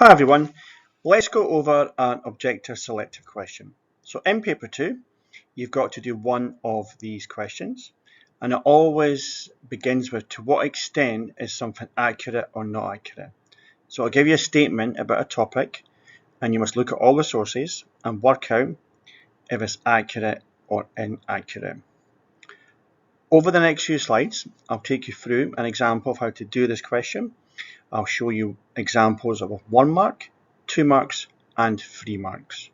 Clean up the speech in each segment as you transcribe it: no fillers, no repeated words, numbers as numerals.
Hi everyone, let's go over an objective selective question. So in paper 2, you've got to do one of these questions, and it always begins with to what extent is something accurate or not accurate. So I'll give you a statement about a topic, and you must look at all the sources and work out if it's accurate or inaccurate. Over the next few slides, I'll take you through an example of how to do this question. I'll show you examples of 1 mark, 2 marks, and 3 marks.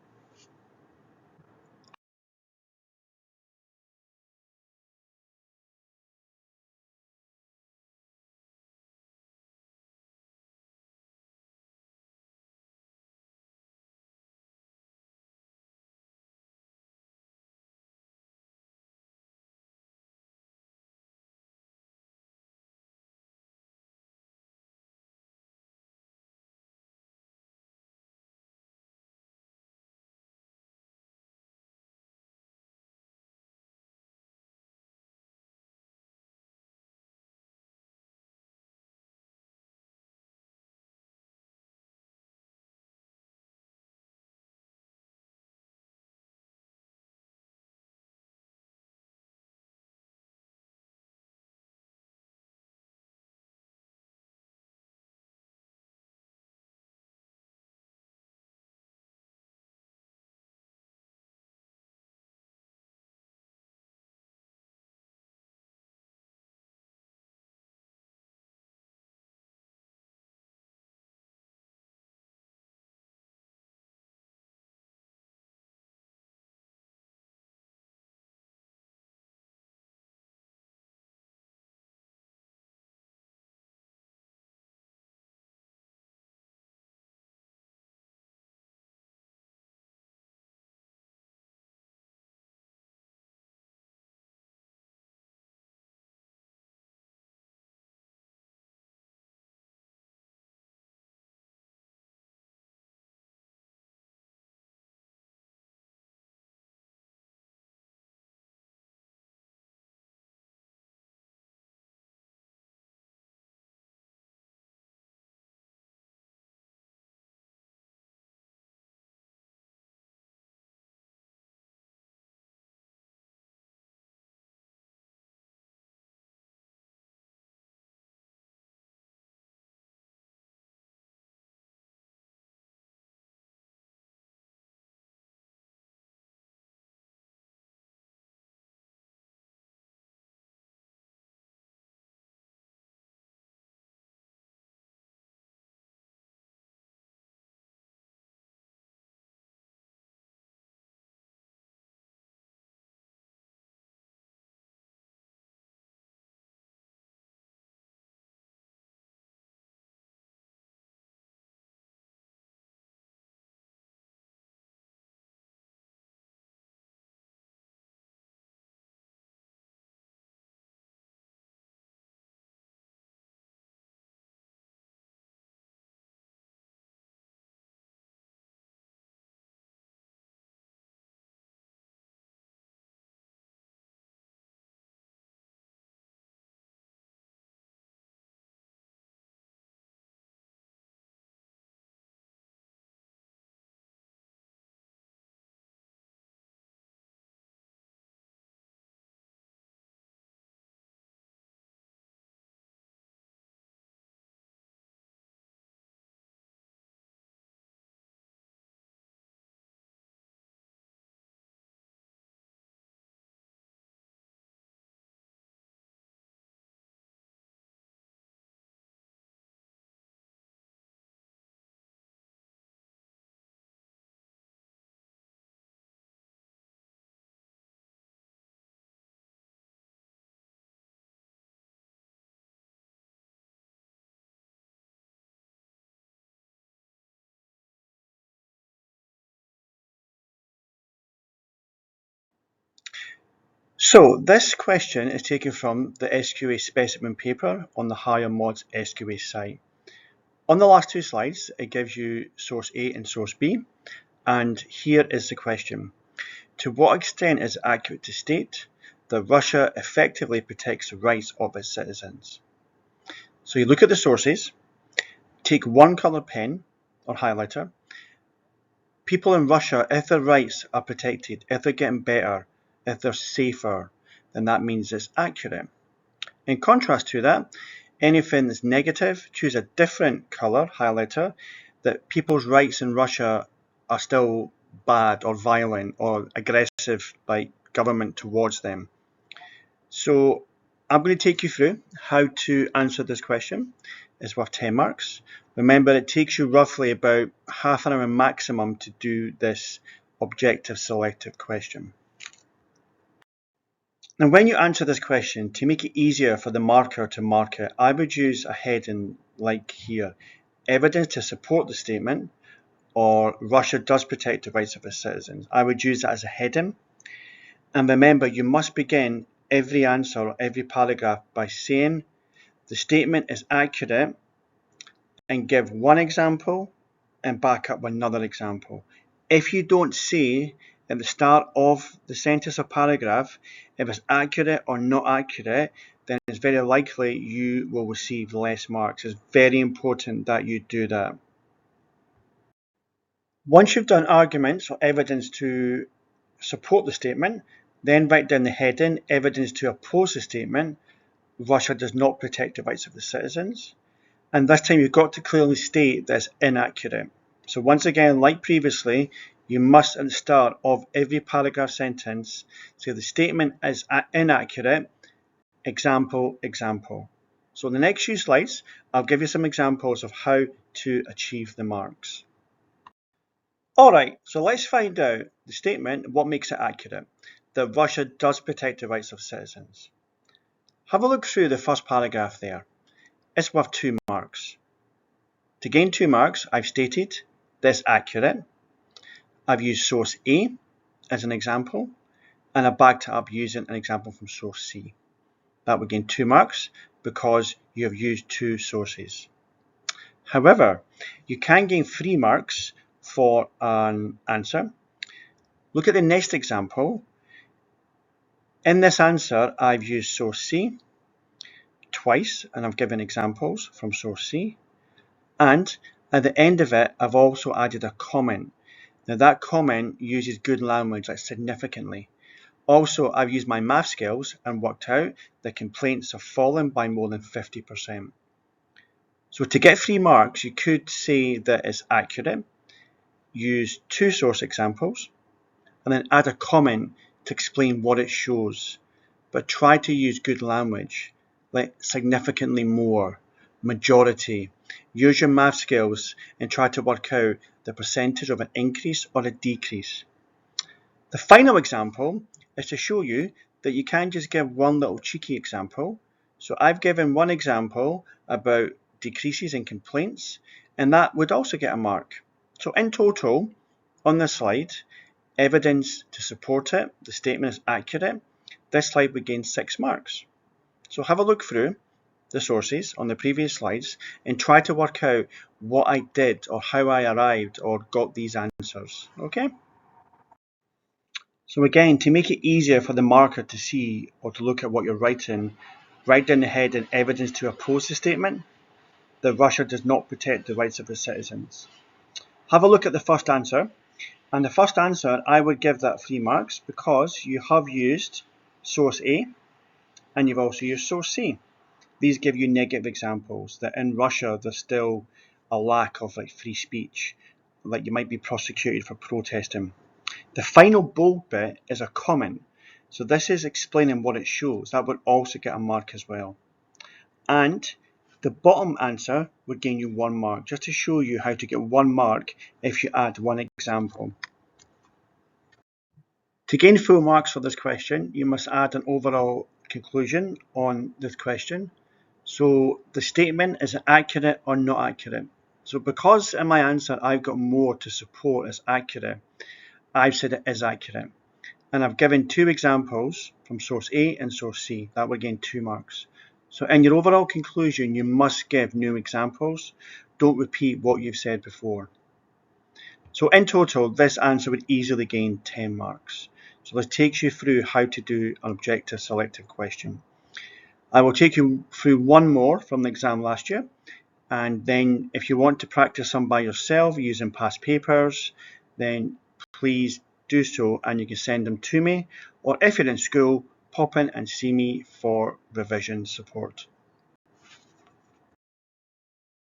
So this question is taken from the SQA specimen paper on the Higher Mods SQA site. On the last two slides, it gives you source A and source B, and here is the question. To what extent is it accurate to state that Russia effectively protects the rights of its citizens? So you look at the sources, take one colour pen or highlighter. People in Russia, if their rights are protected, if they're getting better, if they're safer, then that means it's accurate. In contrast to that, anything that's negative, choose a different colour, highlighter, that people's rights in Russia are still bad or violent or aggressive by government towards them. So I'm going to take you through how to answer this question. It's worth 10 marks. Remember, it takes you roughly about half an hour maximum to do this objective selective question. Now, when you answer this question, to make it easier for the marker to mark it, I would use a heading like here, evidence to support the statement, or Russia does protect the rights of its citizens. I would use that as a heading. And remember, you must begin every answer, every paragraph by saying the statement is accurate and give one example and back up with another example. If you don't say at the start of the sentence or paragraph if it's accurate or not accurate, then it's very likely you will receive less marks. It's very important that you do that. Once you've done arguments or evidence to support the statement, then write down the heading, evidence to oppose the statement, Russia does not protect the rights of the citizens. And this time you've got to clearly state that it's inaccurate. So once again, like previously, you must at the start of every paragraph sentence say the statement is inaccurate, example, example. So in the next few slides, I'll give you some examples of how to achieve the marks. Alright, so let's find out the statement, what makes it accurate, that Russia does protect the rights of citizens. Have a look through the first paragraph there. It's worth 2 marks. To gain 2 marks, I've stated this accurate. I've used source A as an example, and I backed it up using an example from source C. That would gain 2 marks because you have used 2 sources. However, you can gain 3 marks for an answer. Look at the next example. In this answer, I've used source C twice, and I've given examples from source C. And at the end of it, I've also added a comment. Now that comment uses good language, like significantly. Also, I've used my math skills and worked out that complaints have fallen by more than 50%. So to get 3 marks, you could say that it's accurate, use 2 source examples, and then add a comment to explain what it shows. But try to use good language, like significantly more, majority. Use your math skills and try to work out the percentage of an increase or a decrease. The final example is to show you that you can just give one little cheeky example. So I've given one example about decreases in complaints, and that would also get a mark. So in total, on this slide, evidence to support it, the statement is accurate, this slide would gain 6 marks. So have a look through the sources on the previous slides and try to work out what I did or how I arrived or got these answers. Okay? So again, to make it easier for the marker to see or to look at what you're writing, write down the heading evidence to oppose the statement that Russia does not protect the rights of its citizens. Have a look at the first answer. And the first answer, I would give that 3 marks because you have used source A and you've also used source C. These give you negative examples that in Russia there's still a lack of free speech, like you might be prosecuted for protesting. The final bold bit is a comment. So this is explaining what it shows. That would also get a mark as well. And the bottom answer would gain you 1 mark, just to show you how to get 1 mark if you add one example. To gain full marks for this question, you must add an overall conclusion on this question. So the statement is accurate or not accurate. So because in my answer I've got more to support as accurate, I've said it is accurate. And I've given 2 examples from source A and source C. That would gain 2 marks. So in your overall conclusion, you must give new examples. Don't repeat what you've said before. So in total, this answer would easily gain 10 marks. So this takes you through how to do an objective selective question. I will take you through one more from the exam last year. And then if you want to practice some by yourself using past papers, then please do so, and you can send them to me. Or if you're in school, pop in and see me for revision support.